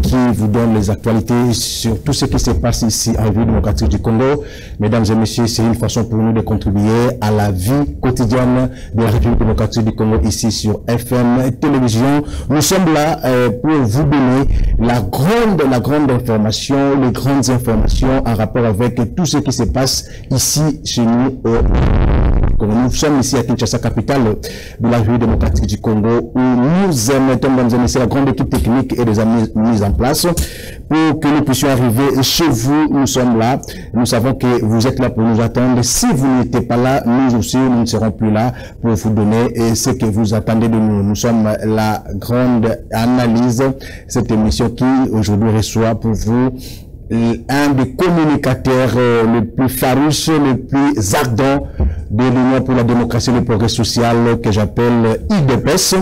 Qui vous donne les actualités sur tout ce qui se passe ici en République démocratique du Congo. Mesdames et messieurs, c'est une façon pour nous de contribuer à la vie quotidienne de la République démocratique du Congo ici sur FM Télévision. Nous sommes là pour vous donner la grande information, les grandes informations en rapport avec tout ce qui se passe ici chez nous nous sommes ici à Kinshasa, capitale de la République démocratique du Congo, où nous mettons, mesdames et messieurs, la grande équipe technique et des amis mise en place pour que nous puissions arriver chez vous. Nous sommes là. Nous savons que vous êtes là pour nous attendre. Si vous n'étiez pas là, nous aussi, nous ne serons plus là pour vous donner ce que vous attendez de nous. Nous sommes la grande analyse, cette émission qui aujourd'hui reçoit pour vous un des communicateurs les plus farouches, les plus ardents de l'Union pour la démocratie et le progrès social que j'appelle IDPS.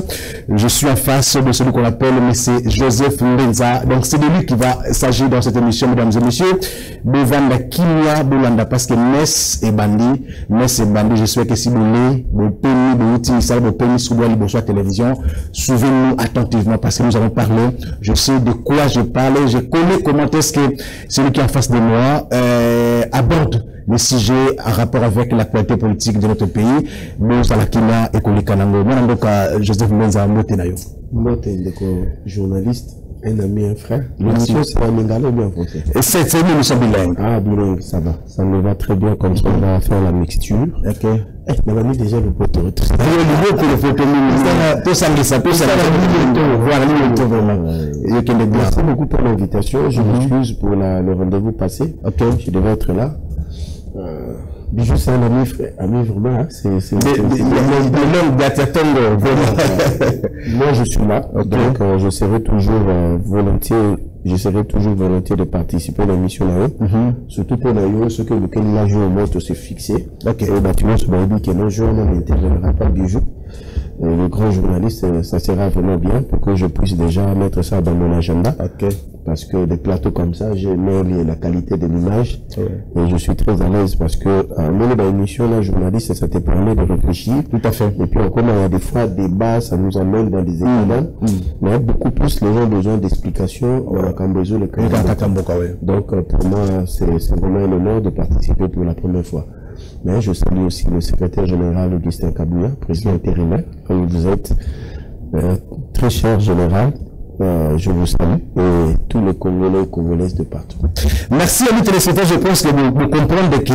Je suis en face de celui qu'on appelle M. Joseph Mbenza. Donc c'est de lui qui va s'agir dans cette émission, mesdames et messieurs, devant la Kimia Boulanda, parce que Mess et Bandi, je souhaite que si vous voulez, vos pays sur la télévision, suivez-nous attentivement parce que nous allons parler. Je sais de quoi je parle, je connais comment est-ce que celui qui est en face de moi aborde les sujets en rapport avec l'actualité politique de notre pays. Nous à la Kina et Kolikanango. Moi, donc, Joseph Mbenza, Motenayo. Journaliste, un ami, un frère. L'émission, c'est en lingala ou bien en français? C'est une émission bilingue. Ah, bilingue, ça va. Ça me va très bien, comme ça, on va faire la mixture. Ok. On a mis déjà le poteau. Merci beaucoup pour l'invitation. Je m'excuse pour le rendez-vous passé. Ok. Je devais être là. Bijou, c'est un ami vraiment. Moi, je suis là. Okay. Donc, je serai toujours volontiers de participer à l'émission là. Surtout pour nous, ce que lequel la joue au mot se fixer. Ok. Et bâtiment se dit que nos jours n'interviendra pas Bijou. Le grand journaliste, ça sera vraiment bien pour que je puisse déjà mettre ça dans mon agenda. Ok. Parce que des plateaux comme ça, j'aime la qualité de l'image. Et je suis très à l'aise parce que, même dans l'émission, là, journaliste, ça te permet de réfléchir. Tout à fait. Et puis, encore, il y a des fois, des débats, ça nous amène dans des événements. Mais beaucoup plus, les gens ont besoin d'explications. Donc, pour moi, c'est vraiment un honneur de participer pour la première fois. Mais je salue aussi le secrétaire général Augustin Kabouya, président intérimaire, comme vous êtes, très cher général. Je vous salue et tous les Congolais et Congolaises de partout. Merci à nous téléspectateurs. Je pense que vous comprenez que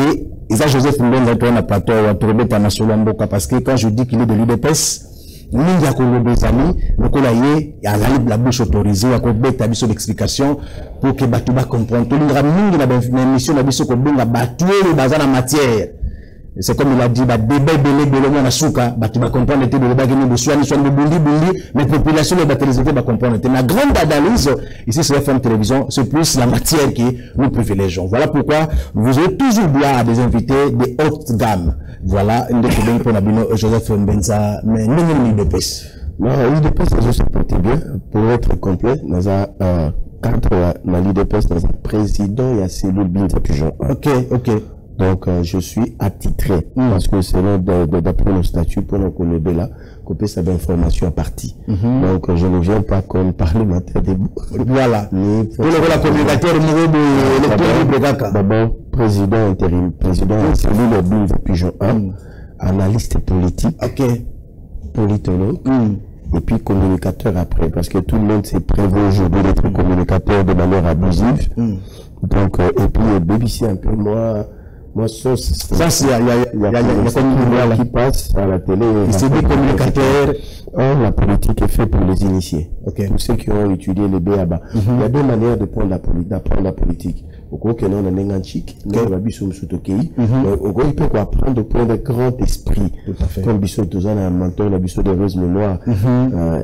Isa Joseph Mbenza est un plateau à trouver par Nasolamboka parce que quand je dis qu'il est de l'UDPS, mingi ya Congo des amis, lokola ye ya la bouche autorisée, ya kobeta biso d'explication pour que batu ba comprendre. Tout l'ingra mingi na émission na biso ko benga batu le bazana matière. C'est comme il a dit, tu vas comprendre mais population va comprendre. La grande analyse, ici sur FM Télévision, c'est plus la matière qui nous privilégions. Voilà pourquoi vous avez toujours droit à des invités de haute gamme. Voilà, une des pour Joseph Mbenza, mais non, l'UDPS. Non, l'UDPS, je sais pas bien, pour être complet, nous avons cadre dans l'UDPS, nous avons président, il y a Céline Binza Pigeon. Ok, ok. Donc, je suis attitré, parce que c'est d'après le statut pour nous connaître là, qu'on peut savoir information à partie. Donc, je ne viens pas comme parlementaire des voilà. Pour la communicateur, d'abord, président intérim, président, Céline Binza Pigeon 1, analyste politique, politologue, et puis communicateur après, parce que tout le monde s'est prévu aujourd'hui d'être communicateur de manière abusive. Donc, et puis, BBC un peu, moi, Moi, ça, il y a qui passe à la télé. C'est des communicateurs. La politique est faite pour les initiés. Okay. Pour ceux qui ont étudié les BABA. Il y a deux manières d'apprendre la politique. Au gros, que non, on a un chic, on va bisou msoutokei. Au gros, il peut apprendre pour un grand esprit. Comme bisou Tozan, un mentor, la bisou de Rose Mémoire,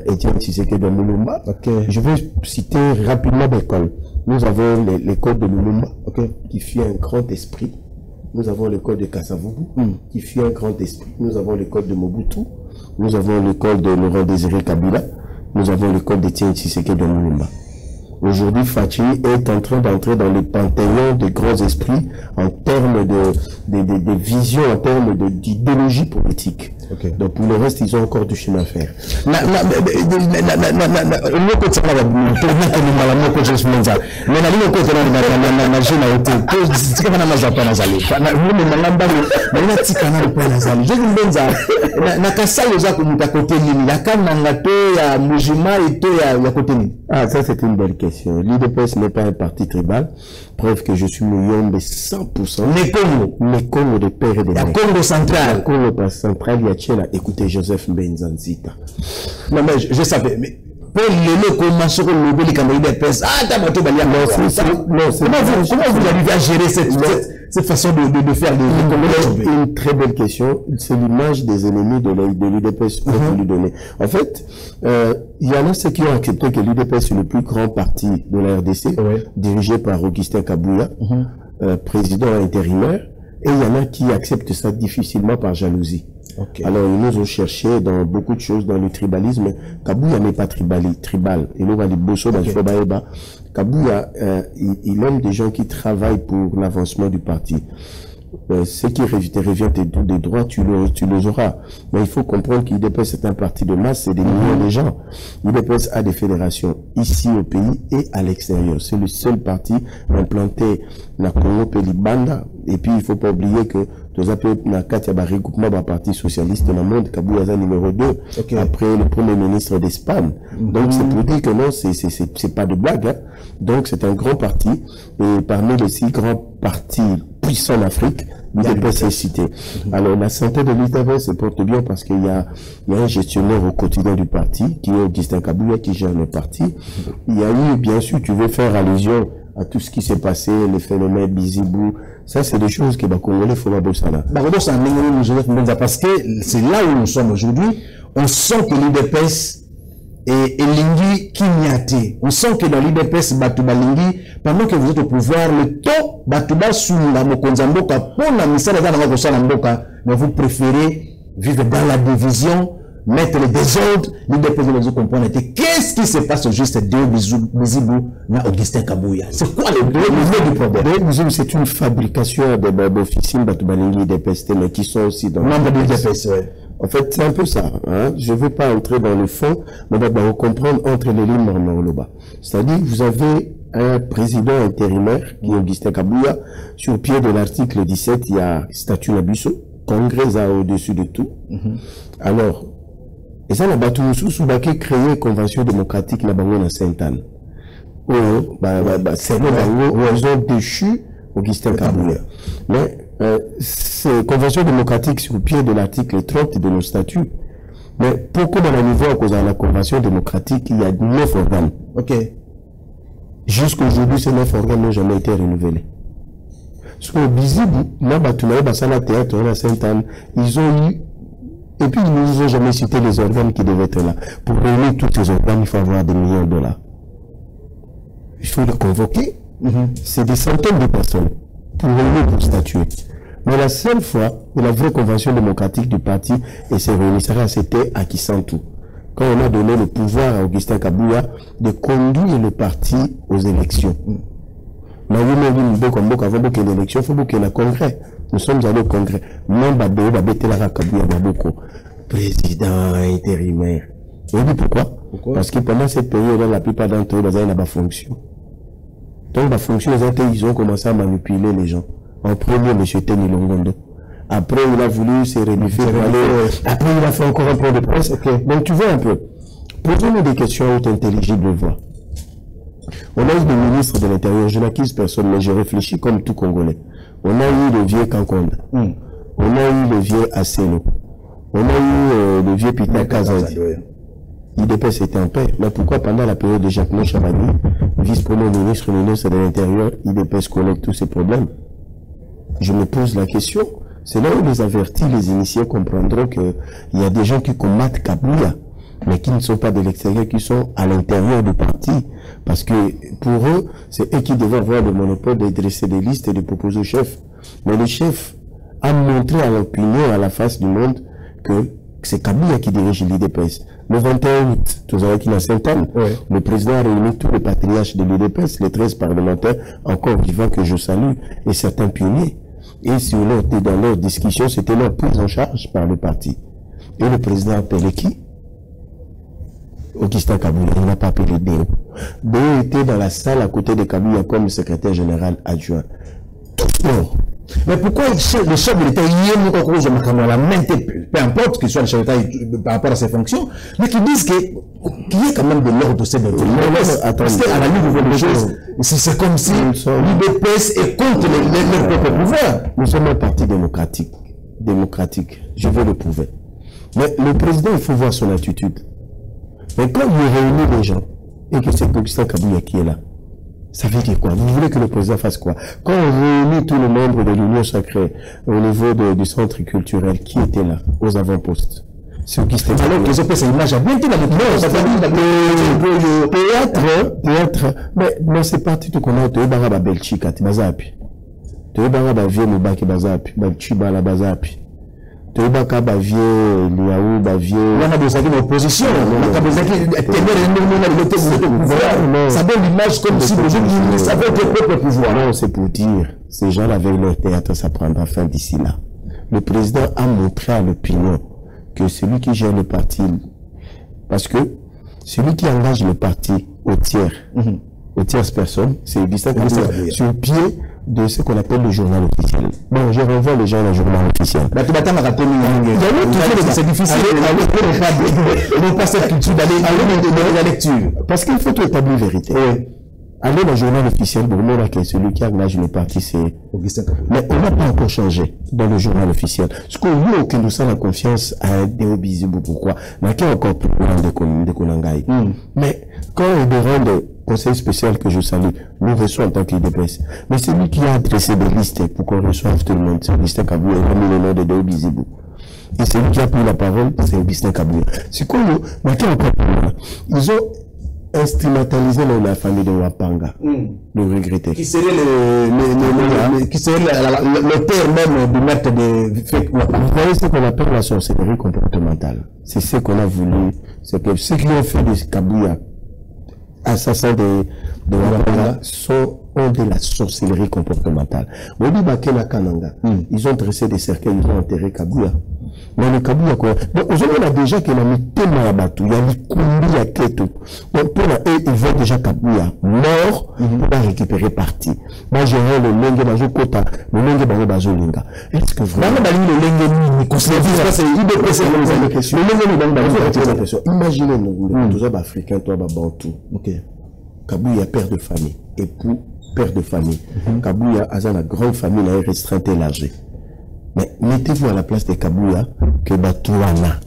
Etienne Tshisekedi de Mulumba. Je vais citer rapidement l'école. Nous avons l'école de Mulumba, qui fut un grand esprit. Nous avons l'école de Kasavubu, qui fut un grand esprit. Nous avons l'école de Mobutu. Nous avons l'école de Laurent Désiré Kabila. Nous avons l'école d'Etienne Tshisekedi de Mulumba. Aujourd'hui, Fachi est en train d'entrer dans le panthéon des grands esprits en termes de vision, en termes d'idéologie politique. Donc pour le reste, ils ont encore du chemin à faire. Ah, ça c'est une belle question. L'IDPS n'est pas un parti tribal. Preuve que je suis Muyombe 100%. Les Congo de père et de mère. La Congo centrale. La Congo centrale, il y a Tchela. Écoutez, Joseph Mbenzanzita. Non, mais je savais, mais pour les comment sur le lobby, les Camerounais d'IDPS, comment vous arrivez à gérer cette façon de faire une très belle question. C'est l'image des ennemis de l'IDPS que vous lui donnez. En fait, il y en a ceux qui ont accepté que l'IDPS est le plus grand parti de la RDC, dirigé par Augustin Kabouya, président intérimaire, et il y en a qui acceptent ça difficilement par jalousie. Alors, ils nous ont cherché dans beaucoup de choses, dans le tribalisme. Kabouya n'est pas tribal. Il nous va les bossos dans le Fobaeba. Kabouya, il aime des gens qui travaillent pour l'avancement du parti. Ce qui revient des droits, tu les auras. Mais il faut comprendre qu'IDPS c'est un parti de masse, c'est des millions de gens. IDPS a des fédérations ici au pays et à l'extérieur. C'est le seul parti implanté dans Congo Pélibanda. Et puis il faut pas oublier que nous appelons na Katia regroupement d'un parti socialiste dans le monde, Kabouya numéro 2, après le premier ministre d'Espagne. Donc c'est pour dire que non, c'est pas de blague, hein. Donc c'est un grand parti, et parmi les 6 grands partis puissants en Afrique, l'IDPS est cité. Alors la santé de l'IDPS se porte bien parce qu'il y a un gestionnaire au quotidien du parti, qui est Augustin Kabouya, qui gère le parti. Il y a eu, bien sûr, tu veux faire allusion à tout ce qui s'est passé, les phénomènes Bizibou, ça c'est des choses que les Congolais faut pas bosser là. Parce que c'est là où nous sommes aujourd'hui, on sent que l'IDPS est lingui kinyate. On sent que dans l'IDPS Batouba lingui, pendant que vous êtes au pouvoir, le temps Batouba sous la Mokonzamboka, pour la misère de Mboka, mais vous préférez vivre dans la division, mettre le désordre, l'IDPS de nous comprendre. Qu'est-ce qui se passe juste deux Bizibou na Augustin Kabouya? C'est quoi le niveau du problème? C'est une fabrication de officines Batoubalingi IDPS, mais qui sont aussi dans membre de l'IDPS. En fait, c'est un peu ça. Hein? Je ne vais pas entrer dans le fond, mais d'abord comprendre entre les lignes Mormoloba. C'est-à-dire, vous avez un président intérimaire, qui est Augustin Kabouya. Sur pied de l'article 17, il y a statut Nabusso, Congrès au-dessus de tout. Alors, et ça, la Batoumoussou, Soubake créé Convention démocratique, la Bango na Sainte-Anne. C'est le où ils ont déchu Augustin Kabouya. Mais, c'est Convention démocratique sur pied de l'article 30 de nos statuts. Mais pourquoi dans le niveau, à cause de la Convention démocratique, il y a 9 organes. Jusqu'aujourd'hui, ces 9 organes n'ont jamais été renouvelés. Parce que Bizibou, théâtre, à Sainte-Anne, ils ont eu, et puis ils ne nous ont jamais cité les organes qui devaient être là. Pour réunir tous ces organes, il faut avoir des millions de dollars. Il faut les convoquer. C'est des centaines de personnes pour réunir pour statuer. Mais la seule fois où la vraie convention démocratique du parti et ses réunisseurs, c'était à Kisantu. Quand on a donné le pouvoir à Augustin Kabouya de conduire le parti aux élections. Avant qu'il y ait l'élection, il faut qu'il y ait le congrès. Nous sommes allés au congrès. Président intérimaire. Vous savez pourquoi? Parce que pendant cette période, la plupart d'entre eux, ils n'ont pas fonction. Donc, la fonction, ils ont commencé à manipuler les gens. En premier, M. Teni Longondo. Après, il a voulu se réunifier. Après, il a fait encore un point de presse. Donc, tu vois un peu. Posez-nous des questions intelligibles, voix. On a eu des ministres de l'Intérieur. Je n'accuse personne, mais je réfléchis comme tout Congolais. On a eu le vieux Kankonda. On a eu le vieux Asselo. On a eu le vieux Peter Kazadi. IDPS était en paix. Mais pourquoi pendant la période de Jacques Chavani, vice-premier ministre de l'Intérieur, IDPS connaît tous ces problèmes? Je me pose la question. C'est là où les avertis, les initiés comprendront qu'il y a des gens qui combattent Kabouya, mais qui ne sont pas de l'extérieur, qui sont à l'intérieur du parti. Parce que pour eux, c'est eux qui devaient avoir le monopole de dresser des listes et de proposer au chef. Mais le chef a montré à l'opinion, à la face du monde, que c'est Kabouya qui dirige l'IDPS. Le 21 août, tout à qui n'a 5 ans, le président a réuni tous les patriarches de l'IDPS, les 13 parlementaires encore vivants que je salue, et certains pionniers. Et sur dans leur discussion, c'était leur prise en charge par le parti. Et le président a appelé qui? Augustin Kabouya. Il n'a pas appelé Déo. Déo était dans la salle à côté de Kabouya comme secrétaire général adjoint. Tout sport. Mais pourquoi le chef de l'État, peu importe qu'il soit le chef de l'État par rapport à ses fonctions, mais qui disent qu'il y a quand même de l'ordre au sein de l'État. Parce qu'à la limite des choses, c'est comme si l'IDPS est contre les propres pouvoirs. Nous sommes un parti démocratique. Je veux le prouver. Mais le président, il faut voir son attitude. Mais quand il réunit les gens, et que c'est Augustin Kabouya qui est là, ça veut dire quoi? Vous voulez que le président fasse quoi? Quand on réunit tous les membres de l'Union sacrée au niveau du centre culturel, qui était là, aux avant-postes? C'est Augustin Kabouya. Alors que les OPS, l'image a bien été dans le théâtre, mais c'est parti tout qu'on a, tu es barra ba Belgique, tu es bazapi. Tu es barra ba vieux Mubaki bazapi, ba Chiba la bazapi. Tu es barra ba vieux Liaou, ba vieux. On a besoin d'une opposition, on a besoin ça donne l'image comme si les gens ne savaient que propre pouvoir. Non, c'est pour dire, ces gens avec leur théâtre, ça prendra fin d'ici là. Le président a montré à l'opinion que celui qui gère le parti, parce que celui qui engage le parti aux tierces personnes, c'est Augustin Kabouya sur le pied de ce qu'on appelle le journal officiel. Bon, je renvoie les gens au journal officiel. C'est difficile de pas cette culture d'aller dans la lecture. Parce qu'il faut établir vérité. Aller dans le journal officiel, celui qui engage le parti, c'est Augustin Kabouya. Mais on n'a pas encore changé dans le journal officiel. Ce qu'on veut que nous sommes la confiance à Déo Bizibou, pourquoi? Mais qui est encore plus grand de Konangaï. Mais quand on demande conseil spécial que je salue, nous reçoit en tant qu'IDPS. Mais c'est lui qui a adressé des listes pour qu'on reçoive tout le monde. C'est Augustin Kabouya, il a mis le nom de Déo Bizibou. Et c'est lui qui a pris la parole, c'est Augustin Kabouya. C'est quoi, mais qui est encore plus loin? Ils ont instrumentalisé la famille de Wapanga, le regretter. Qui serait le père même du maître de Fek Wapanga. Vous voyez ce qu'on appelle la sorcellerie comportementale. C'est ce qu'on a voulu. C'est que ceux qui ont fait de Kabouya, assassins de Wapanga, ont de la sorcellerie comportementale. Ils ont dressé des cercueils, ils ont enterré Kabouya. Mais le Kabouya, quoi. Donc, on a déjà qu'il a mis tellement à Batou, il y a les Kumbi, il y a Keto. Donc, pour eux, ils veulent déjà Kabouya mort, pour récupérer parti. Moi, j'ai le Lengue Bajo Kota, le Lengue Bajo Linga. Est-ce que vraiment, imaginez-nous, tous les Africains, toi, Bantou. Kabouya, père de famille, époux, père de famille. Kabouya a la grande famille, là, restreinte et élargie. Mais mettez-vous à la place de Kabouya que Batouana,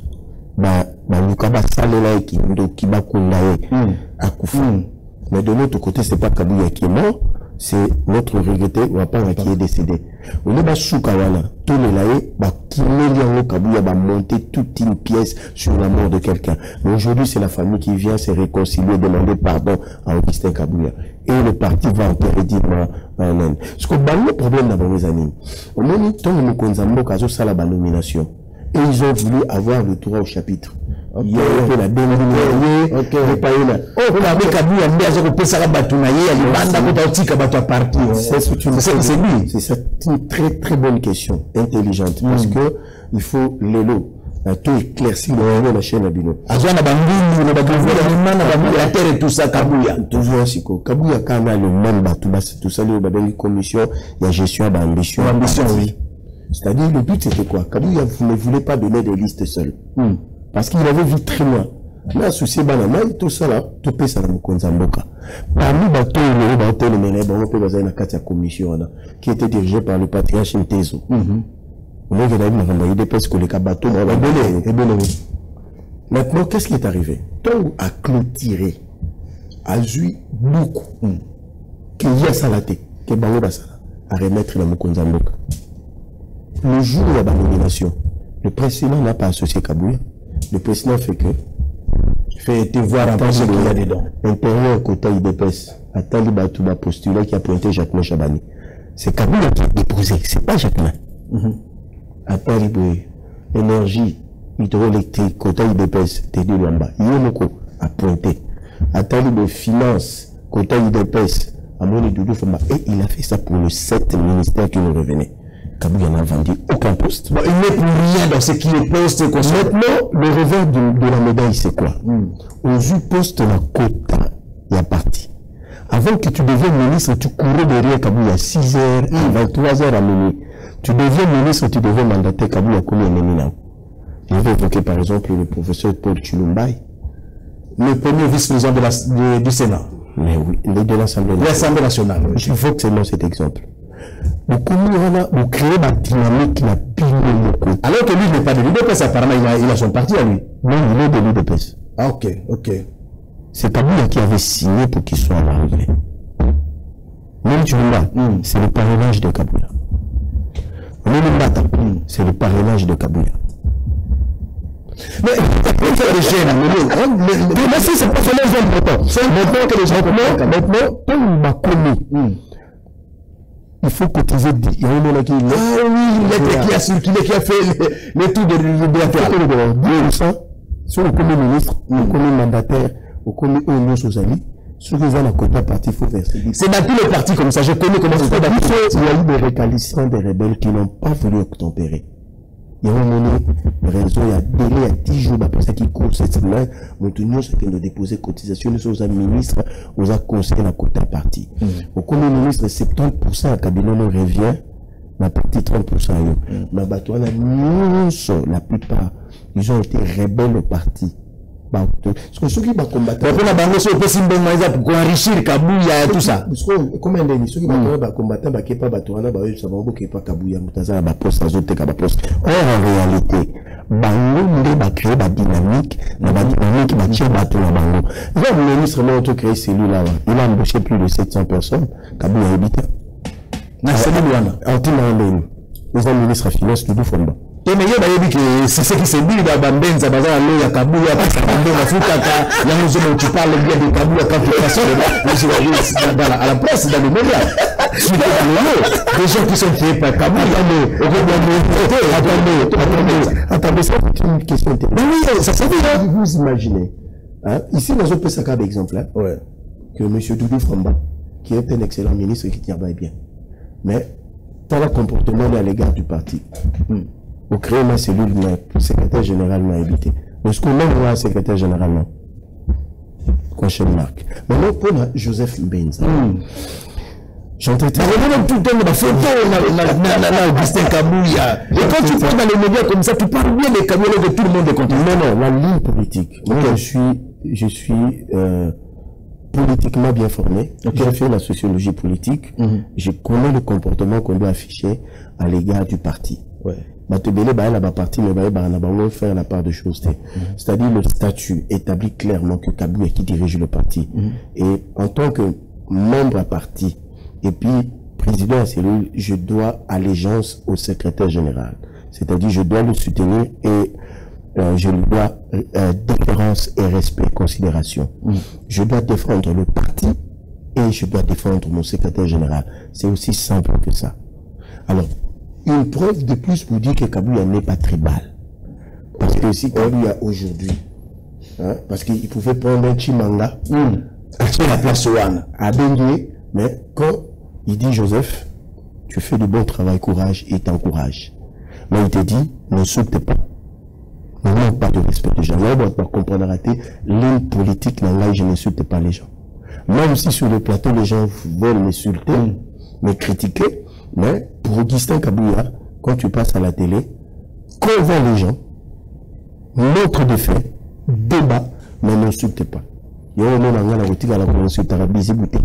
Lukaba Salela qui Kiba Kundae, Akufu. Mais de l'autre côté, c'est pas Kabouya qui est mort, c'est notre regretté Wapanga qui est décédé. On est Soukawana, tous les laïcs, Kabouya va monter toute une pièce sur la mort de quelqu'un. Mais aujourd'hui, c'est la famille qui vient se réconcilier, demander pardon à Augustin Kabouya. Et le parti va enterrer dignement en Inde. Ce qu'on a le problème dans les années. Au moment où nous consommons la nomination, et ils ont voulu avoir le droit au chapitre. Il y a eu la dénomination. C'est une très très bonne question, intelligente, parce que il faut l'élo. Tout éclairci dans la chaîne à Bino. Kabouya Kana le même bateau, tout ça, il y a une commission, il y a gestion d'ambition. Ambition, oui. C'est-à-dire, le but c'était quoi? Kabouya ne voulait pas donner des listes seules. Parce qu'il avait vu très loin. Mais associé Banamaï, tout ça là, tout peut ça dans Konzamboka. Parmi les bateaux, la commission qui était dirigée par le patriarche Ntezo. Maintenant, qu'est-ce qui est arrivé? Tant a clôturé, a eu beaucoup, qu'il y a salaté, qu'il y a à remettre dans Konzamboka. Le jour où il y a la nomination, le président n'a pas associé Kabouya. Le président fait que fait te voir un peu ce qu'il y a dedans. Intérieur côté IDPS, à Taliba Touba postulé qui a pointé Jacques Chabani. C'est Kabouya qui a déposé, c'est pas Jacques. À Taliba, énergie hydroélectrique côté IDPS, Tédé Luamba, Yomoko a pointé. À Taliba finance côté IDPS, à Moni Doudou Fama, et il a fait ça pour le 7 ministères qui nous revenaient. Kabouya n'a vendu aucun poste. Bon, il n'est plus rien dans ce qui est poste. Maintenant, le revers de la médaille, c'est quoi? Aux eu poste la quota, il y a parti. Avant que tu deviennes ministre, tu courais derrière Kabouya 6h, 23h à minuit. Tu deviens ministre, tu deviens mandataire Kabouya comme un éminent. Je vais évoquer par exemple le professeur Paul Chilumbaï. Le premier vice-président du Sénat. Mais oui, de l'Assemblée nationale. L'Assemblée nationale. Il faut que c'est moi cet exemple. Vous créez la dynamique qui n'a plus de côté. Alors que lui n'est pas de l'UDPS, apparemment il a son parti à lui. Non, il est de l'UDPS. Ah, ok. C'est Kabouya qui avait signé pour qu'il soit arrivé. Même Chumba, c'est le parrainage de Kabouya. Même Mbata, c'est le parrainage de Kabouya. Mais c'est pas seulement important. C'est important que les gens maintenant, quand on m'a connu, il faut cotiser. Il y a un moment qui a circulé, qui a fait les tours de l'UDPS. Sur le premier ministre, le premier mandataire, au premier Union Sosali, sur les gens à côté parti, il faut verser. C'est dans tous les partis comme ça. Je connais comment ça se fait. Il y a eu des récalcitrants, des rebelles qui n'ont pas voulu obtempérer. Il y a un moment, le réseau, il y a délai à 10 jours d'après ça qui court cette semaine. Montignon, c'est qu'il a déposé cotisation aux ministres, aux conseillers à côté parti. Au premier ministre, 70% à cabinet revient, la partie 30%. Mais la plupart, ils ont été rebelles au parti. Parce que ceux qui vont combattre. Pour enrichir Kabouya et tout ça. Comment on dit? Ceux qui vont combattre, ils ne vont pas Kabouya, poste. Or, en réalité, Bango va créer la dynamique, la dynamique va tirer la Bango. Le ministre a créé celui-là. Il a embauché plus de 700 personnes. Kabouya habite. Ils ont ministre à finance, tout Fomba. Et mais c'est ce qui s'est dit dans Bambenza, dans la Kabouya, tu parles bien de Kabouya quand tu passes à la presse, dans les médias. Des gens qui sont créés par Kabouya. Attendez, ça c'est une question. Oui, ça veut dire, vous imaginez, ici dans un PSAK d'exemple, que M. Doudou Fomba, qui est un excellent ministre qui travaille bien, mais dans le comportement à l'égard du parti. Au créer ma cellule, le secrétaire général m'a évité. Est-ce qu'on a un secrétaire général non? Prochaine marque. Maintenant, pour Joseph Mbenza. J'entretais. Tout le temps de la photo, Augustin Kabouya. Et quand tu parles dans les médias comme ça, tu parles bien des Kabouya que tout le monde est content. Non, la ligne politique. Moi, je suis politiquement bien formé. J'ai fait la sociologie politique. Je connais le comportement qu'on doit afficher à l'égard du parti. Faire la part de choses. C'est-à-dire le statut établit clairement que Kabouya qui dirige le parti. Et en tant que membre à parti, et puis président de la cellule, je dois allégeance au secrétaire général. C'est-à-dire je dois le soutenir et je lui dois déférence et respect, considération. Je dois défendre le parti et je dois défendre mon secrétaire général. C'est aussi simple que ça. Alors, une preuve de plus pour dire que Kabouya n'est pas tribal. Parce que si Kabouya aujourd'hui, parce qu'il pouvait prendre un Chimanga, acheter la place Ouane, à Bengué, mais quand il dit Joseph, tu fais du bon travail, courage, et il t'encourage. Mais il te dit, ne saute pas. Ne manque pas de respect des gens. Là, on va comprendre rater ligne politique, là, je n'insulte pas les gens. Même si sur le plateau, les gens veulent m'insulter, me critiquer, mais pour Augustin Kabouya, quand tu passes à la télé, convainc les gens, montre des faits, débat, Mais n'insulte pas. Il y a un moment où on a retiré la consultation à Bizibouté.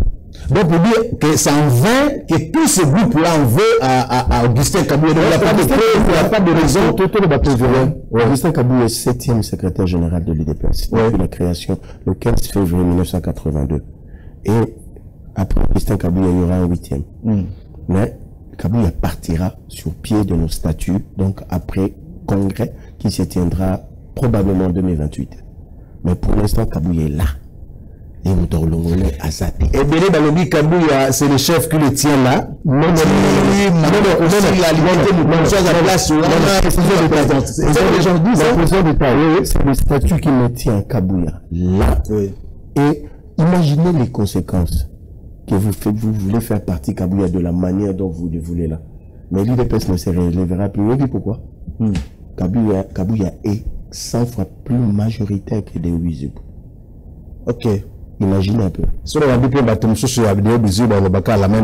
Donc, pour dire que c'est en vain que tout ce groupe-là en veut à Augustin Kabouya. Il n'y a pas de preuve, il n'y a pas de raison. Augustin Kabouya est 7e secrétaire général de l'UDPS depuis la création le 15 février 1982. Et après Augustin Kabouya, il y aura un 8e. Mais Kabouya partira sur pied de nos statuts, donc après congrès qui se tiendra probablement en 2028. Mais pour l'instant, Kabouya est là. Et Moutolongolais a zappé. Et Bélé Balobi Kabouya, c'est le chef qui le tient là. Non, c'est le statut qui me tient Kabouya là. Et imaginez les conséquences que vous voulez faire partie Kabouya de la manière dont vous le voulez là. Mais l'UDPS ne se relèvera plus. Vous voyez pourquoi? Kabouya est 100 fois plus majoritaire que des Ouizou. Ok. Imaginez un peu. Sur la même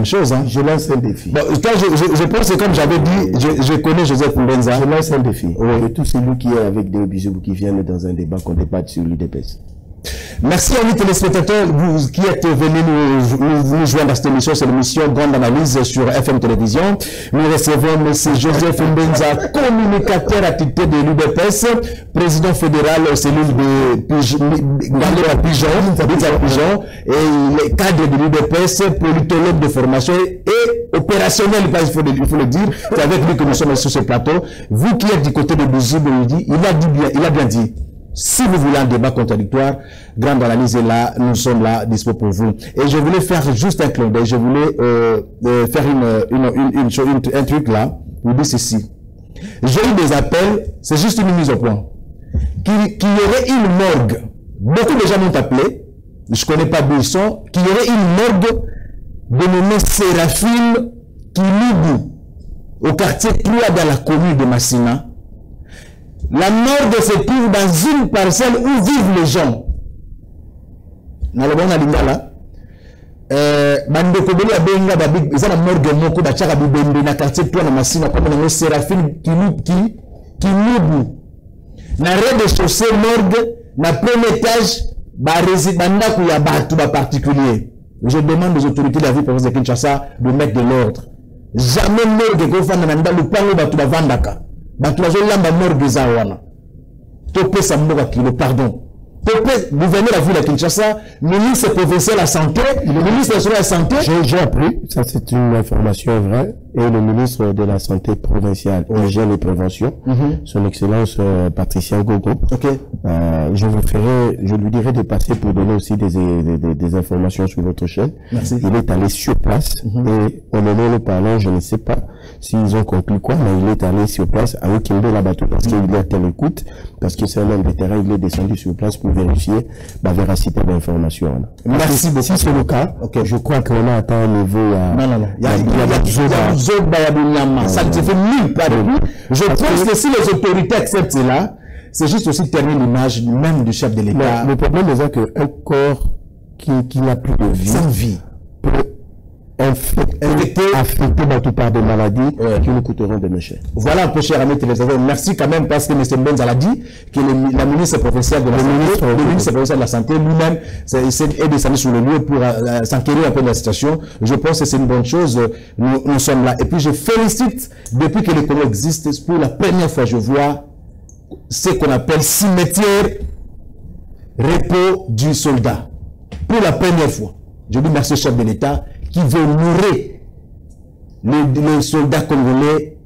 chose. Hein. Je lance un défi. Bon, je pense que comme j'avais dit, je connais Joseph Mbenza. Je lance un défi. Et tout celui qui est avec des bisous qui viennent dans un débat qu'on débatte sur l'UDPS. Merci à vous téléspectateurs, vous qui êtes venus nous joindre à cette émission, c'est l'émission Grande Analyse sur FM Télévision. Nous recevons M. Joseph Mbenza, communicateur attitré de l'UDPS, président fédéral aux cellules de Pigeon, et il est cadre de l'UDPS, politologue de formation et opérationnel, il faut le dire. C'est avec lui que nous sommes sur ce plateau. Vous qui êtes du côté de Bouzib, il a bien dit. Si vous voulez un débat contradictoire, Grande Analyse est là, nous sommes là, dispo pour vous. Et je voulais faire juste un clin d'œil, je voulais faire un truc là, vous dites ceci. J'ai eu des appels, c'est juste une mise au point, qu'il y aurait une morgue. Beaucoup de gens m'ont appelé, je connais pas d'où ils sont, qu'il y aurait une morgue dénommée Séraphine Kinoubou, au quartier Ploua dans la commune de Massina. La morgue se trouve dans une parcelle où vivent les gens. Dans le bon Alingala, bandeko beli abenga babik, ils ont la morgue moko bachaka bibende na quartier Ploua na Massina comme na Séraphine Kinoubou. Na rez-de-chaussée morgue, na premier étage, banda kuya batu ba particulier. Je demande aux autorités de la ville province de Kinshasa de mettre de l'ordre. Jamais morgue ko fanda na ndalu pango batu ba vandaka. Batouazolamba morgue zawana. Topé Samboga kilo, pardon. Topé, gouverneur de la ville de Kinshasa, ministre provincial de la santé, le ministre de la santé. J'ai appris, ça c'est une information vraie, et le ministre de la santé provinciale, hygiène et prévention, son excellence Patricia Gogo. Je lui dirai de passer pour donner aussi des informations sur votre chaîne. Merci. Il est allé sur place, et au moment où nous parlons, je ne sais pas s'ils ont conclu quoi, mais il est allé sur place à Okimbe là-bas parce qu'il est à l'écoute, parce que c'est un homme de terrain, il est descendu sur place pour vérifier la véracité de l'information. Merci beaucoup. Si c'est le cas, je crois qu'on a atteint un niveau Non. Il y a ça ne se fait nulle part. Je pense que si les autorités acceptent cela, c'est juste aussi terminer l'image même du chef de l'État. Le problème est qu'un corps qui n'a plus de vie, sans vie, peut affecté par des maladies qui nous coûteront de méchants. Voilà un peu, cher ami téléspectateur. Merci quand même parce que M. Mbenza l'a dit, que la ministre provinciale de la santé, lui-même est descendu sur le lieu pour s'enquérir un peu de la situation. Je pense que c'est une bonne chose. Nous sommes là. Et puis je félicite, depuis que le Congo existe, pour la première fois, je vois ce qu'on appelle cimetière repos du soldat. Pour la première fois. Je dis merci au chef de l'État qui veut honorer les soldats congolais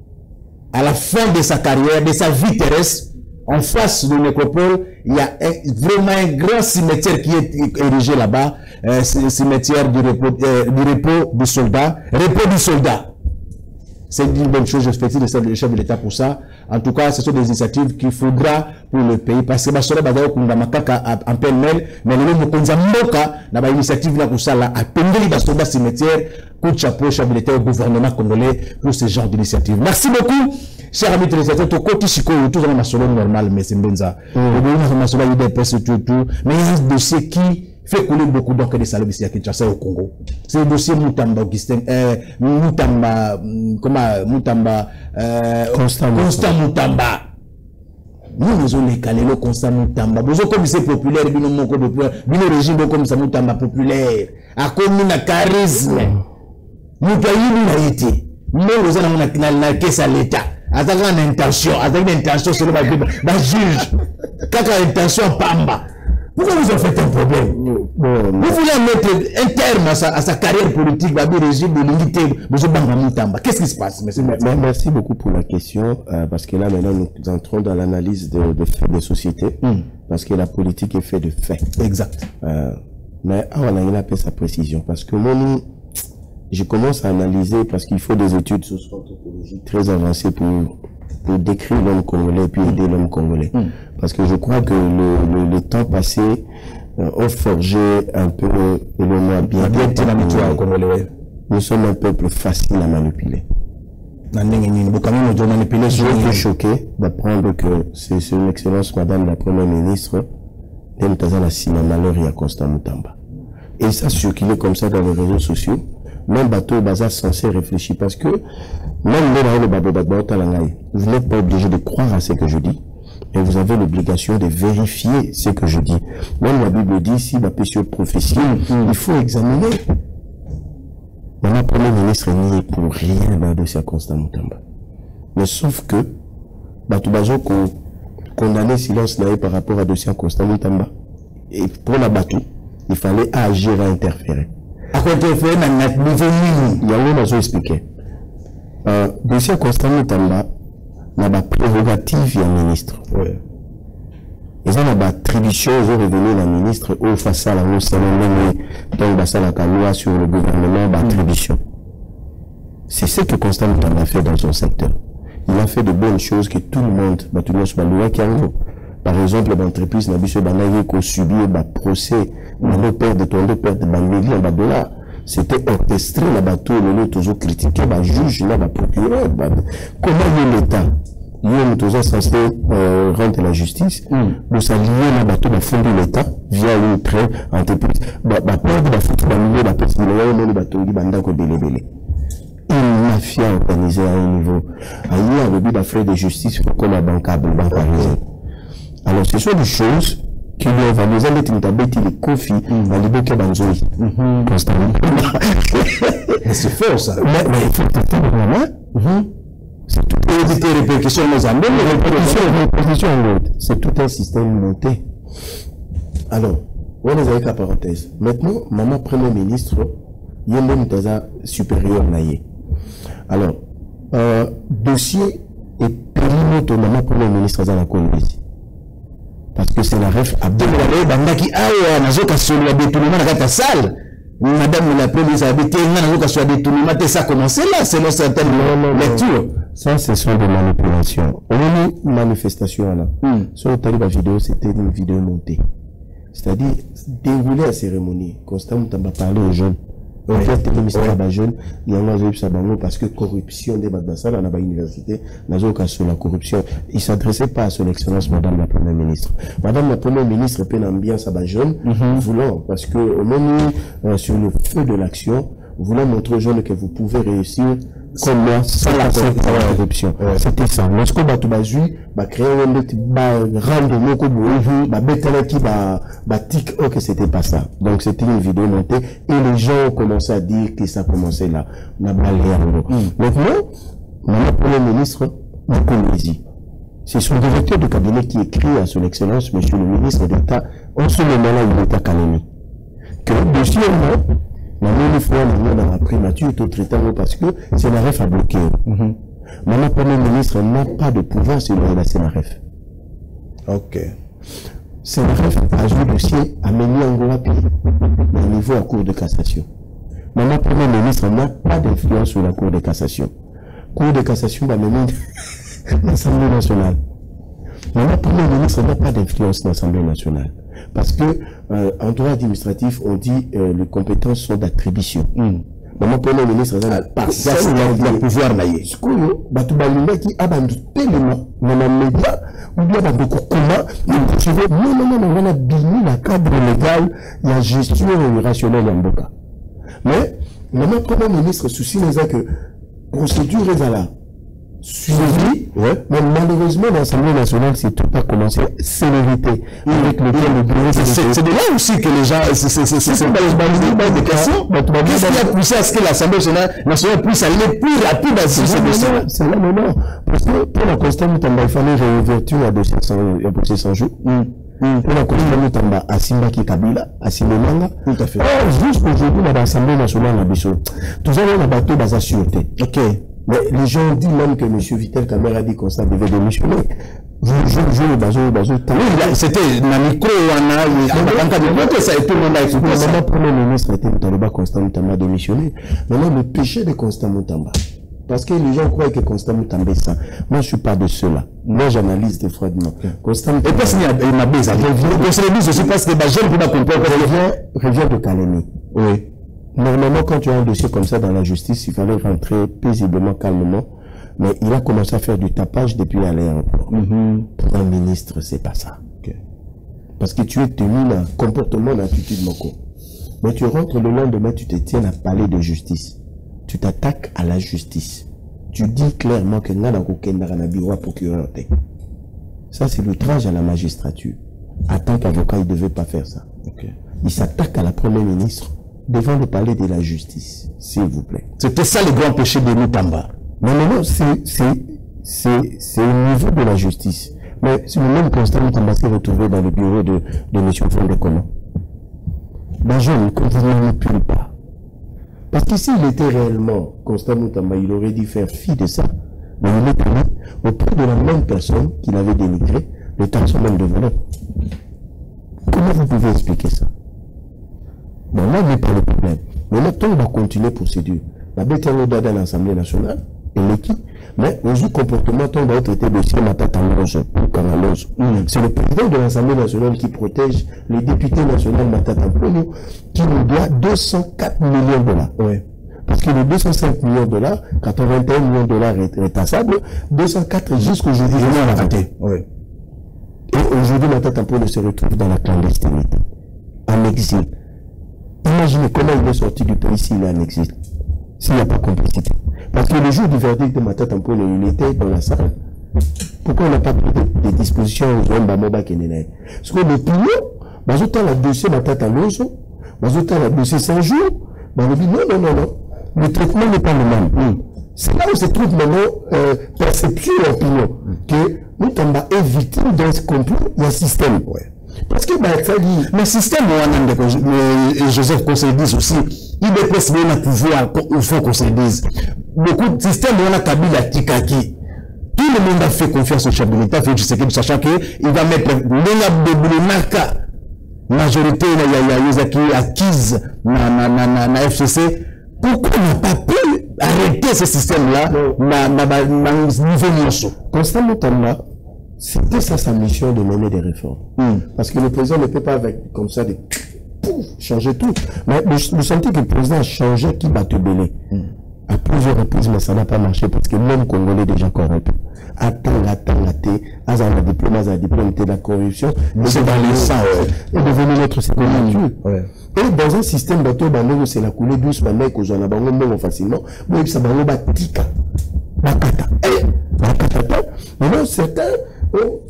à la fin de sa carrière, de sa vie terrestre. En face de nécropole, il y a vraiment un grand cimetière qui est érigé là-bas, cimetière du repos du soldat, repos du soldat. C'est une bonne chose, je félicite le chef de l'État pour ça. En tout cas, ce sont des initiatives qu'il faudra pour le pays. Parce que Basora Badao Kundamakaka en pêle-mêle, mais nous Konzamboka, dans l'initiative là pour ça, là, à Pendeli Basoda cimetière, coup de chapeau, chef de l'État au gouvernement congolais pour ce genre d'initiative. Merci beaucoup, chers amis téléspectateurs. Toko Chiko, tout dans ma solo normal, mais c'est Mbenza. Ma solo UDPS, tout. Mais il y a un dossier qui fait couler beaucoup d'encre de salauds ici à Kinshasa au Congo. C'est le dossier Moutamba Augustin, Constant Moutamba. nous avons les calés comme ça Moutamba. Vous avez comme c'est populaire, le régime comme ça Moutamba populaire. A comme un charisme. Nous pays n'a été. Nous avons la caisse à l'État. Avec une intention, sur le juge. Quand une intention pamba. Pourquoi vous en faites un problème? Vous voulez mettre un terme à sa carrière politique, le régime de l'unité, qu'est-ce qui se passe? Merci beaucoup pour la question, parce que là, maintenant, nous entrons dans l'analyse des sociétés, parce que la politique est faite de faits. Exact. Mais on a appelé sa précision, parce que moi, je commence à analyser, parce qu'il faut des études socio-anthropologiques très avancées pour décrire l'homme congolais et puis aider l'homme congolais. Parce que je crois que le temps passé ont forgé un peu nous sommes un peuple facile à manipuler. Je suis choqué d'apprendre que c'est son excellence madame la première ministre Constant Moutamba. Et ça circulait comme ça dans les réseaux sociaux. Même bateau bazar censé réfléchir parce que même vous n'êtes pas obligé de croire à ce que je dis, mais vous avez l'obligation de vérifier ce que je dis. Même la Bible dit, si la prophétie, il faut examiner. Mon premier ministre n'y est pour rien dans le dossier Constant Moutamba. Mais sauf que, Batoubazo condamné silence par rapport à dossier Constant Moutamba. Et pour la bateau, il fallait agir à interférer. À quoi interférer dans notre niveau minimum? Il y a un autre expliqué. Dossier Constant Moutamba n'a pas prérogative il y a ministre. Oui. Ils ont pas attribution, ils ont revenu la ministre au face à la loi, donc ça la loi sur le gouvernement d'attribution. C'est ce que Constant Moutamba a fait dans son secteur. Il a fait de bonnes choses que tout le monde, par exemple, l'entreprise n'a pas subi un procès, on perd de millions de dollars. C'était orchestré, la bateau, le toujours critiqué, le juge, le procureur. Comment est l'État? Il est censé rendre la justice. Nous sommes liés à la bateau, le fond de l'État, via une prêt entreprise. Perdre la photo, la milieu, la petite milieu, le bateau, il y une mafia organisée à un niveau. Ailleurs, le but d'affaires de justice, comme la bancable, alors, ce sont des choses qui lui ont valorisé les tintabeti, les confis, dans les bouquets d'Anzoï. Constamment. C'est faux, ça. Mais il faut que tu vraiment. C'est tout. Éviter les répercussions Mozambique, c'est tout un système monté. Alors, on est avec la parenthèse. Maintenant, maman premier ministre, il y a même des supérieurs naïe. Alors, dossier et périmètre maman premier ministre dans la Colombie. Parce que c'est la ref à deux. Madame la première ministre, ça a commencé là, selon certaines lectures. Ça, ce sont des manipulations. On a une manifestation là. Sur la vidéo, c'était une vidéo montée. C'est-à-dire, dérouler la cérémonie. Constant Moutamba parlait aux jeunes. En fait, il y a un parce que corruption des Badbassal à la université, sur la corruption. Il ne s'adressait pas à son excellence, madame la première ministre. Madame la première ministre, peine ambiance à la jeune, voulant, parce que, au moment sur le feu de l'action, voulant montrer aux jeunes que vous pouvez réussir comme moi, sans la corruption. C'était ça. Lorsque Batoubazoui, créer un rendre que c'était pas ça. Donc c'était une vidéo montée et les gens ont commencé à dire que ça commençait là. Maintenant, mon premier ministre, Mokomézi, c'est son directeur de cabinet qui écrit à son excellence, monsieur le ministre d'État, en ce moment-là, il est à Kalemi. Que deuxièmement, la même fois, dans la primature, tout traitant parce que c'est la ref à bloquer. Mon premier ministre n'a pas de pouvoir sur la CNRF. Ok. CNRF a joué le dossier à mener en gros appui au niveau à Cour de cassation. Mon premier ministre n'a pas d'influence sur la Cour de cassation. Cour de cassation va mener l'Assemblée nationale. Mon premier ministre n'a pas d'influence dans l'Assemblée nationale. Parce que, en droit administratif, on dit les compétences sont d'attribution. Mon premier ministre a le pouvoir naïe. Ce que qui a tellement dans les médias, ou bien dans le non, on a béni la cadre légal, la gestion rationnelle en Boka. Mais, mon premier ministre soucie les que procédure est là. suivi, mais malheureusement l'Assemblée nationale, c'est tout a commencé célérité avec lequel le bureau c'est de là aussi que les gens c'est pas les questions. Qu'est-ce qui a poussé à ce que l'Assemblée nationale puisse aller plus rapide à ce dossier? C'est là maintenant. Parce que pour la Constant Moutamba, il fallait réouverture à dossier 100 jours. Pour la Constant Moutamba, à Simbaki Kabila, à Simbemanga. Tout à fait. Juste aujourd'hui, dans l'Assemblée nationale, tout ça, on a battu dans la sûreté. Ok. Mais les gens disent même que M. Vital Kamera a dit qu'on devait démissionner. C'était Namiko, ça a été le premier ministre était Moutamba, Constant Moutamba démissionné. Maintenant, le péché de Constant Moutamba. Parce que les gens croient que Constant Moutamba est ça. Moi, je ne suis pas de ceux-là. Moi, j'analyse des froidement. Constant Moutamba. Et parce qu'il y a ma baisse, je suis parce que j'aime pour comprendre. Revient de Kalemi. Oui. Normalement, quand tu as un dossier comme ça dans la justice, il fallait rentrer paisiblement, calmement. Mais il a commencé à faire du tapage depuis à l'aéroport. Pour un ministre, c'est pas ça. Parce que tu es tenu d'un comportement d'attitude moko. Mais tu rentres le lendemain, tu te tiens à parler de justice. Tu t'attaques à la justice. Tu dis clairement que n'a na bureau procureur. Ça, c'est l'outrage à la magistrature. En tant qu'avocat, il ne devait pas faire ça. Il s'attaque à la première ministre devant le palais de la justice, s'il vous plaît. C'était ça le grand péché de Moutamba. Non, c'est au niveau de la justice. Mais c'est le même constat Moutamba s'est retrouvé dans le bureau de M. Fondé-Comment. Je ne manipule pas. Parce que s'il était réellement Constant Moutamba, il aurait dû faire fi de ça. Mais il est allé auprès de la même personne qu'il avait dénigré, le taxon même de voleur. Comment vous pouvez expliquer ça? Bon, là, il n'est pas le problème. Mais maintenant, on va continuer procédure. La bête est dans l'Assemblée nationale, et l'équipe, mais au comportement, on va traiter dossier Matata Moroso, c'est le président de l'Assemblée nationale qui protège les députés nationaux Matata Moroso, qui nous doit 204 millions de dollars. Parce que les 205 millions de dollars, 81 millions de dollars rétassables, 204 jusqu'aujourd'hui, on a raté. Et aujourd'hui, Matata Moroso se retrouve dans la clandestinité, en exil. Imaginez comment il est sorti du pays s'il est en exil, s'il n'y a pas complicité. Parce que le jour du verdict de Matata Moroso, il était dans la salle. Pourquoi on n'a pas pris des dispositions aux hommes Bamoba Kenene? Parce que le client, le dossier Matata Moroso, le dossier 100 jours, on dit non. Le traitement n'est pas le même. C'est là où se trouve maintenant perception et opinion que Moutamba est victime d'un complot, il y a un système. Parce que le système, Joseph Conseil-Dise aussi, il est presque un pouvoir au fond Conseil-Dise. Beaucoup de systèmes, on a Kabila Tikaki. Tout le monde a fait confiance au chef de l'État, sachant qu'il va mettre l'Enga majorité acquise na FCC. Pourquoi on n'a pas pu arrêter ce système-là Constant Moutamba, c'était ça sa mission de mener des réformes. Parce que le président ne peut pas avec comme ça changer tout. Mais nous sentons que le président a changé qui va te belé. À plusieurs reprises, mais ça n'a pas marché parce que même Congolais déjà corrompu. Attends, Azana diplôme, de la corruption. C'est dans les sangs, est devenu notre seconde nature. Et dans un système bateau, c'est la coulée douce, mais qu'on a bango facilement. Bon, ça bango batika. Bakata. Maintenant, certains,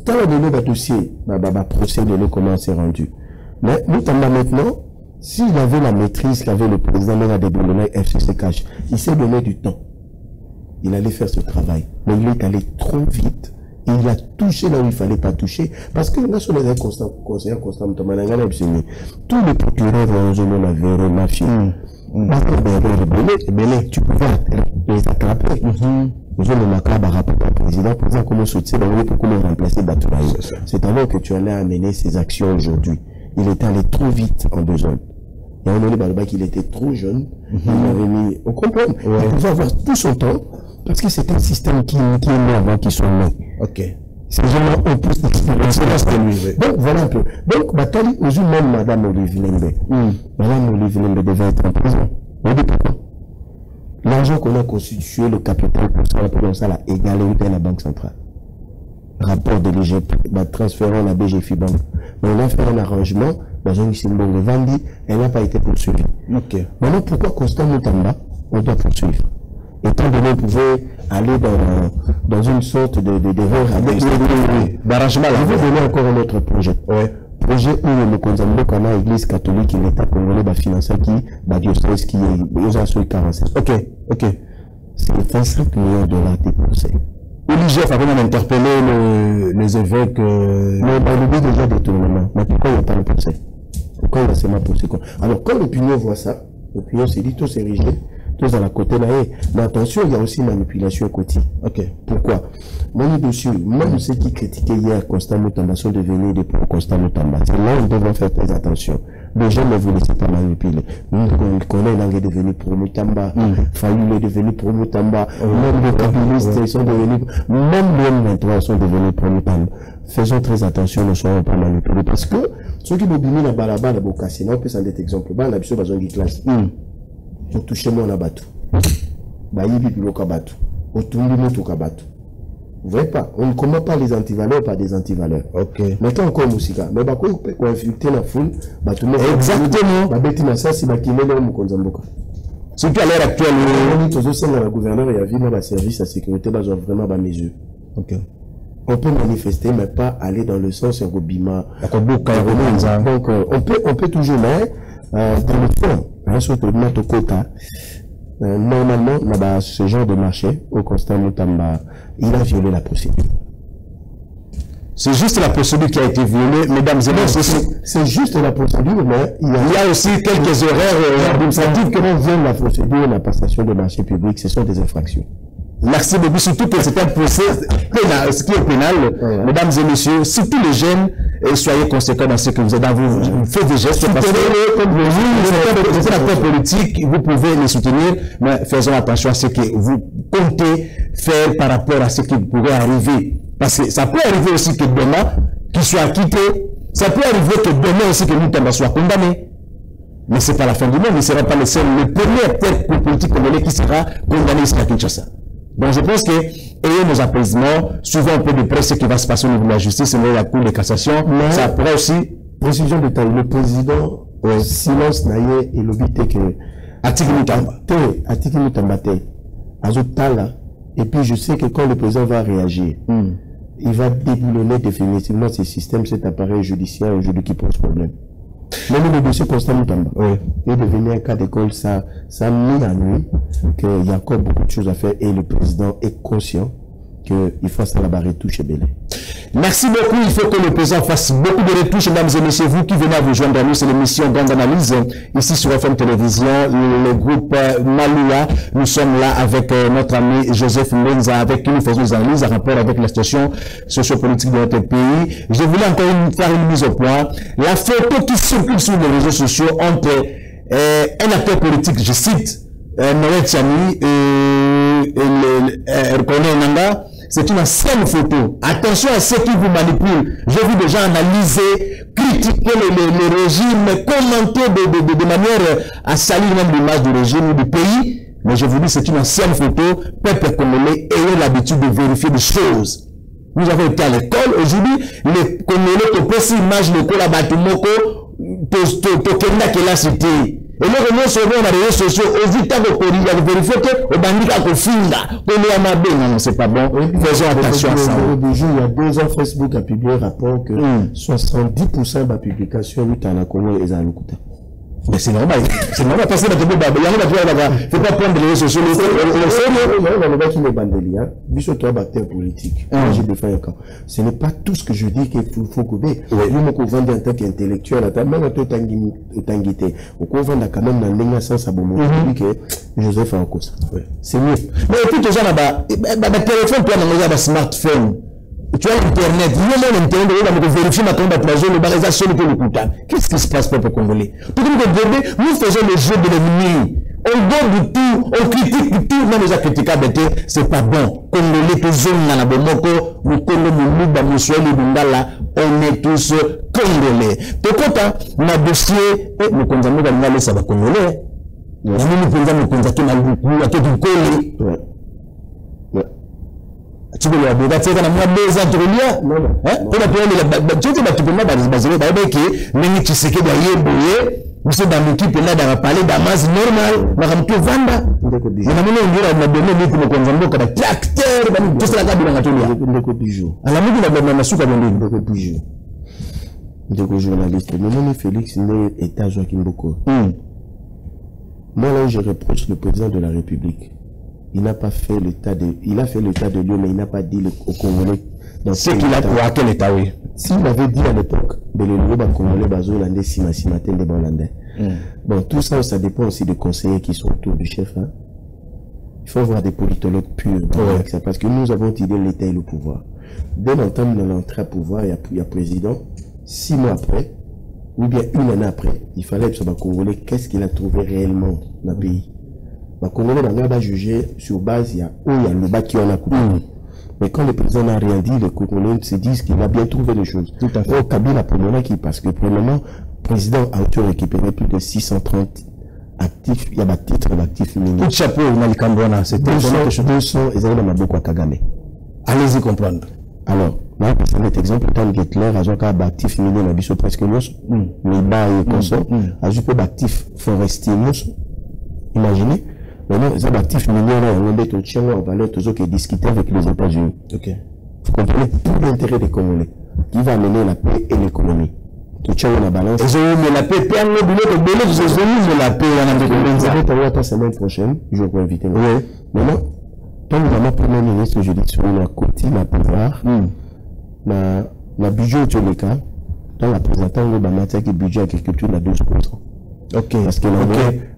tant le dossier, procès de nous, comment c'est rendu. Mais nous, maintenant, s'il avait la maîtrise qu'avait le président de FCC Cash, il s'est donné du temps. Il allait faire ce travail. Mais il est allé trop vite. Et il a touché là où il ne fallait pas toucher. Parce que là, sur les conseillers constants, tous les procureurs ont la vérité, ma fille. Tu pouvais les attraper. Nous avons le rapport au président pour dire comment soutenir, comment remplacer Batoulaye. C'est alors que tu allais amener ces actions aujourd'hui. Il est allé trop vite en besoin. Et on a dit qu'il était trop jeune. Il avait mis. On comprend. Il pouvait avoir tout son temps. Parce que c'est un système qui est né avant qu'ils soient nés. Ces gens-là ont plus d'expérience. Donc voilà un peu. Donc, Batali, aujourd'hui, même Madame Olivier Lembe. Madame Olivier Lembe devait être en prison. Vous dites pourquoi? L'argent qu'on a constitué, le capital pour ça, l'a égalé dans la Banque centrale. Rapport de l'EGP, transférant la BGFI Banque. Mais on a fait un arrangement, elle n'a pas été poursuivie. Maintenant, pourquoi Constant Moutamba, on doit poursuivre? Étant donné qu'on pouvait aller dans une sorte d'erreur d'arrangement. Je vais donner encore un autre projet. Ouais. Projet où le Konzambo Kana Église catholique et l'État congolais va financer qui diocèse qui est aux assos 47. Ok. C'est 25 millions de dollars dépensés. l'IGF a vraiment interpellé les évêques. Mais on oublie déjà des tournements. Mais pourquoi il n'y a pas le procès? Pourquoi il y a seulement procès? Alors quand l'opinion voit ça, l'opinion s'est dit tout c'est rigide. Tous à la côté là, mais attention, il y a aussi manipulation côté. Ok. Pourquoi? Mon dessus, même ceux qui critiquaient hier Constant Moutamba sont devenus des pro-Constant Moutamba. C'est là où on devrait faire très attention. Les gens ne vous laissez pas manipuler. On connaît l'angle est devenu pro-Moutamba, Fayoul est devenu pro-Moutamba, même les kabylistes sont devenus, même les M23 sont devenus pro-Moutamba. Faisons très attention, ne soyons pas manipulés. Parce que ceux qui m'ont mis la balaba, la bocassina, on peut s'en être exemple. On a besoin d'une classe. Pour toucher mon abatou. Baïbi biloko abatou. Otumbi moto abatou. Vous voyez pas? On ne combat pas les antivaleurs par des antivaleurs. Ok. Maintenant encore musica. Mais bah quoi on infiltrer la foule, bah tout le monde. Exactement. Bah bêti na ça si bah qui met dans mon konzamboka. Surtout à l'heure actuelle. On dit toujours ça dans la gouverneur et à vie dans la service à sécurité bah vraiment bah mesure. Ok. On peut manifester mais pas aller dans le sens Robima. Donc on peut toujours mais dans le fond. Surtout notre quota. Normalement, ce genre de marché, au Constant Moutamba, il a violé la procédure. C'est juste la procédure qui a été violée, mesdames et messieurs. C'est juste la procédure, mais il y a aussi quelques erreurs administratives que l'on vient de la procédure, la passation de marché public, ce sont des infractions. Merci beaucoup, surtout que c'est un procès pénal, ce qui est pénal, mesdames et messieurs, surtout les jeunes, soyez conséquents dans ce que vous êtes, vous faites des gestes, parce que c'est un acteur politique, vous pouvez les soutenir, mais faisons attention à ce que vous comptez faire par rapport à ce qui pourrait arriver. Parce que ça peut arriver aussi que demain, qu'il soit acquitté, ça peut arriver que demain aussi que Moutamba soit condamné. Mais c'est pas la fin du monde, il ne sera pas le seul, le premier acteur politique congolais qui sera condamné ici à Kinshasa. Donc je pense que, ayant nos apaisements, souvent un peu de près ce qui va se passer au niveau de la justice, au niveau de la Cour de cassation, mais ça pourrait aussi... Précision de taille, le président, silence naïe et l'obité que... Atiki Moutamba, Azotala, et puis je sais que quand le président va réagir, il va déboulonner définitivement ces systèmes, cet appareil judiciaire aujourd'hui qui pose problème. Même le dossier Constant Moutamba est devenu un cas d'école, ça a mis à nuit qu'il y a encore beaucoup de choses à faire et le président est conscient qu'il fasse la barre retouche Belé. Merci beaucoup. Il faut que le président fasse beaucoup de retouches, mesdames et messieurs. Vous qui venez à vous joindre à nous, c'est l'émission Grande Analyse ici sur FM Télévision, le groupe Maloua. Nous sommes là avec notre ami Joseph Mbenza, avec qui nous faisons des analyses en rapport avec la situation sociopolitique de notre pays. Je voulais encore faire une mise au point. La photo qui circule sur les réseaux sociaux entre un acteur politique, je cite, Noël Tchani et Reconnaît Nanga. C'est une ancienne photo. Attention à ceux qui vous manipulent. J'ai vu des gens analyser, critiquer le régime, commenter de manière à salir même l'image du régime ou du pays. Mais je vous dis, c'est une ancienne photo. Peuple congolais ayant l'habitude de vérifier des choses. Nous avons été à l'école. Aujourd'hui, les Congolais te posent image de l'école à Batumoko, Tokenda qui l'a cité. Et là, nous sommes dans les réseaux sociaux, aux États de Corée, il y a vérifié que au bandit a finga, non, c'est pas bon. Faisons attention à ça. Il y a 2 ans, Facebook a publié un rapport que 70% de la publication est à la Congo et à l'Okuta. Mais c'est normal. C'est normal parce que il ne faut pas prendre les réseaux sociaux. Ce n'est pas tout ce que je dis qu'il faut couper. Nous, on vend en tant qu'intellectuel, même en tant qu'angité. On vend quand même dans l'ingénieur sans abonnement. Joseph a encore ça. C'est mieux. Mais écoute, les gens là-bas, le téléphone, puis on a un smartphone. Tu as Internet, il y a Internet, on va vérifier ma tombe à plaisir, le barisation de l'écoutant. Qu'est-ce qui se passe, peuple congolais? Tout le monde nous faisons le jeu de l'ennemi. On donne du tout, on critique du tout, même les gens critiquent, c'est pas bon. Congolais, tous on a la bomoko, nous connaissons on est tous congolais. Tout content, ma dossier, nous condamnons à nous ça va congolais. Nous condamnons à nous à tout coller. Tu veux le abouga, tu sais, dans moi, 2 ans, tu reviens. Non. On a pu aller là-bas, tu sais, tu peux pas basé, mais qui sais que derrière, Monsieur dans l'équipe là dans la palais Damas normal, Maramto Vanda. Mais na mona ngira na donné ni pour konzambo ka tracteur ba tout ça la kabila ngatolia. Ndeko bijou. Ala miki na masuka bondi ndeko bijou. Ndeko journaliste. Mon Félix né état Joachim Boko. Moi là où je reproche le président de la République, il n'a pas fait l'état de, il a fait l'état de lieu mais il n'a pas dit au Congolais dans ce qu'il a pour à quel état oui. S'il avait dit à l'époque, le Congolais bazolandais simatin des Hollandais. Bon, tout ça, ça dépend aussi des conseillers qui sont autour du chef. Hein. Il faut avoir des politologues purs avec ça, parce que nous avons tiré l'État et le pouvoir. Dès l'entame de l'entrée à pouvoir, il y a président. 6 mois après, ou bien une année après, il fallait que le Congolais, qu'est-ce qu'il a trouvé réellement dans le pays. Le Congolais va juger sur base, il y a le bas qui en a coupé. Mais quand le président n'a rien dit, les Congolais se disent qu'il va bien trouver les choses. Tout à fait. Au Kabila, pour le moment, parce que pour le moment, le président a récupéré plus de 630 actifs, il y a des titres d'actifs miniers. Tout chapeau, il a le Cambona, c'est 200, ils ont beaucoup à Kagame. Allez-y comprendre. Alors, là, c'est un exemple, tant Gettler, a joué un actif minier, on a vu presque nous, les bas et consorts, a joué un actif forestier, imaginez. Maintenant, les actifs miniers, on met au tien en valeur, toujours qui discuter avec les États-Unis. Ok. Vous comprenez tout l'intérêt des Congolais, qui va amener la paix et l'économie. Tout tient la balance. Et mais la paix, puis on boulot de boulot, je la paix, on a des la semaine prochaine, je vais inviter. Maintenant, tant que le Premier ministre, je dis sur la côté, la pouvoir, la budget de l'État, dans la présentation de la matière qui budget agriculture, à 12%. Ok. Parce que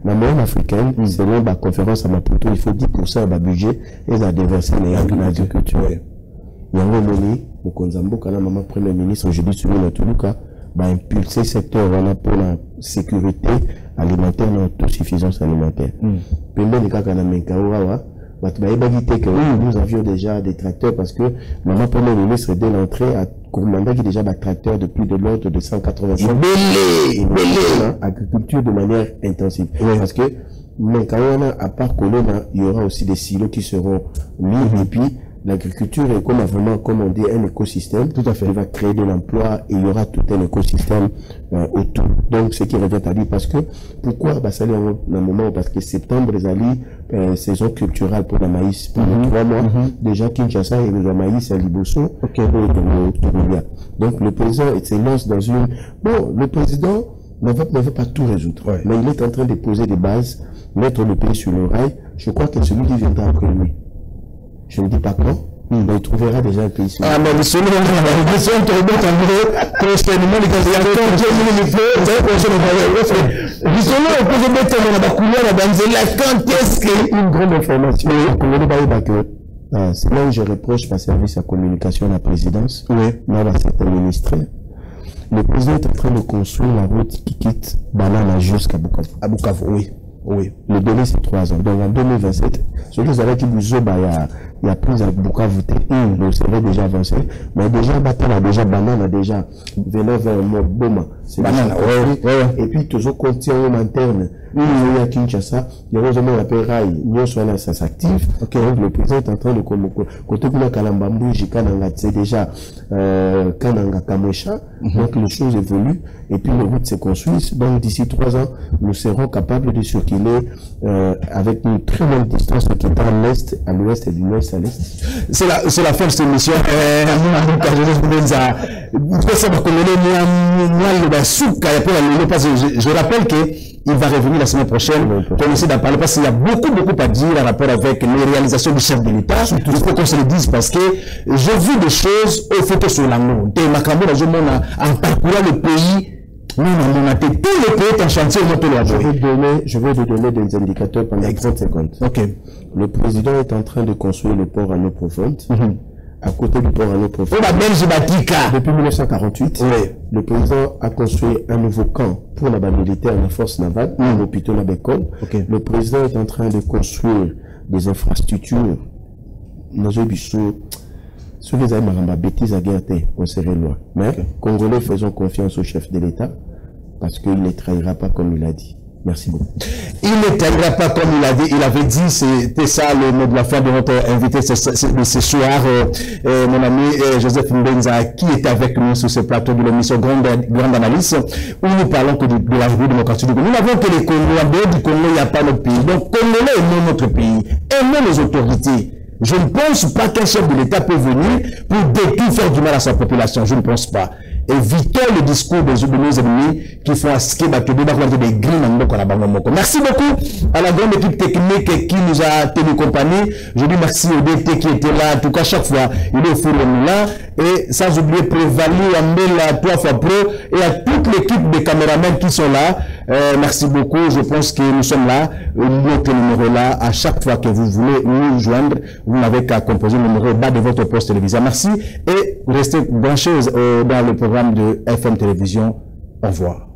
la moyenne africaine, selon la conférence à Maputo, il faut 10% de budget et ça déverser l'agriculture. Il y a un moment, au Konzambo, quand la maman Premier ministre, je dis sur le Toulouka, va impulser le secteur pour la sécurité alimentaire, l'autosuffisance alimentaire. Pendant les cas qu'on a nous avions déjà des tracteurs parce que le Premier ministre, dès l'entrée, a commandé déjà des tracteurs de plus de l'ordre de 185. Agriculture de manière intensive. Parce que, mais quand on a, à part Colonna, il y aura aussi des silos qui seront mis et puis l'agriculture est comme vraiment, comme on dit, un écosystème. Tout à fait. Il va créer de l'emploi et il y aura tout un écosystème autour. Donc, ce qui revient à lui, parce que, pourquoi, ça y est un moment, parce que septembre, les alliés, saison culturelle pour la maïs, pendant 3 mois, déjà Kinshasa et le maïs à Liboso, donc le président se lance dans une, bon, le président ne veut pas tout résoudre, mais il est en train de poser des bases, mettre le pays sur le rail. Je crois que celui qui viendra après lui, je ne dis pas quand, mais il trouvera déjà un pays. Ah, mais celui qui viendra après lui, prochainement, les une grande information. C'est là où je reproche par service à communication à la présidence, là, à certains ministres. Le président est en train de construire la route qui quitte Banana jusqu'à Bukavu. À Bukavu, oui. Oui. Le délai, c'est 3 ans. Donc, en 2027, ce que vous avez dit, il y a plus à Bukavu, donc c'est déjà avancé. Mais déjà, Batana a déjà, Banana a déjà, venant vers Moboma. C'est Banana, et puis, toujours continue en interne. Il y a Kinshasa, il y a vraiment la Péraille, nous sommes ça s'active. Donc, le président est en train de côté de Kalambambou, Jikananga, c'est déjà, Kananga Kamesha. Donc, les choses évoluent. Et puis, les routes se construisent. Donc, d'ici 3 ans, nous serons capables de circuler, avec une très longue distance qui est à l'est, à l'ouest et du l'ouest à l'est. C'est la fin de cette émission. Je rappelle qu'il va revenir la semaine prochaine pour essayer d'en parler parce qu'il y a beaucoup à dire en rapport avec les réalisations du chef de l'État. Il faut qu'on se le dise parce que j'ai vu des choses au photo sur l'anneau. En parcourant le pays, nous, on a fait tout le pays en chantier. Je vais vous donner des indicateurs pendant 30 secondes. Ok. Le président est en train de construire le port à l'eau profonde. À côté du port à l'eau profonde. Depuis 1948, le président a construit un nouveau camp pour la base militaire, la force navale, l'hôpital à Bécon. Le président est en train de construire des infrastructures. Ceux qui ont maramba bêtises à guerre, on serait loin. Mais, Congolais, faisons confiance au chef de l'État, parce qu'il ne trahira pas comme il a dit. Merci beaucoup. Il ne t'aidera pas comme il avait dit, c'était ça le mot de la fin de notre invité de ce soir, mon ami Joseph Mbenza, qui est avec nous sur ce plateau de l'émission Grande Analyse, où nous parlons que de la République démocratique du Congo. Nous n'avons que les Congolais, en dehors du Congo, il n'y a pas notre pays. Donc, Congolais aimons notre pays, aimons les autorités. Je ne pense pas qu'un chef de l'État peut venir pour détruire, faire du mal à sa population. Je ne pense pas. Évitons le discours de nos ennemis qui font à ce qu'il y ait des grilles. Merci beaucoup à la grande équipe technique qui nous a tenu compagnie. Je dis merci au DT qui était là. En tout cas, chaque fois, il est au four de là. Et sans oublier Prévalu, Ambela, 3 fois Pro et à toute l'équipe de caméramans qui sont là. Merci beaucoup. Je pense que nous sommes là. Notre numéro là, à chaque fois que vous voulez nous joindre, vous n'avez qu'à composer le numéro bas de votre poste télévisé. Merci et restez branchés dans le programme de FM Télévision. Au revoir.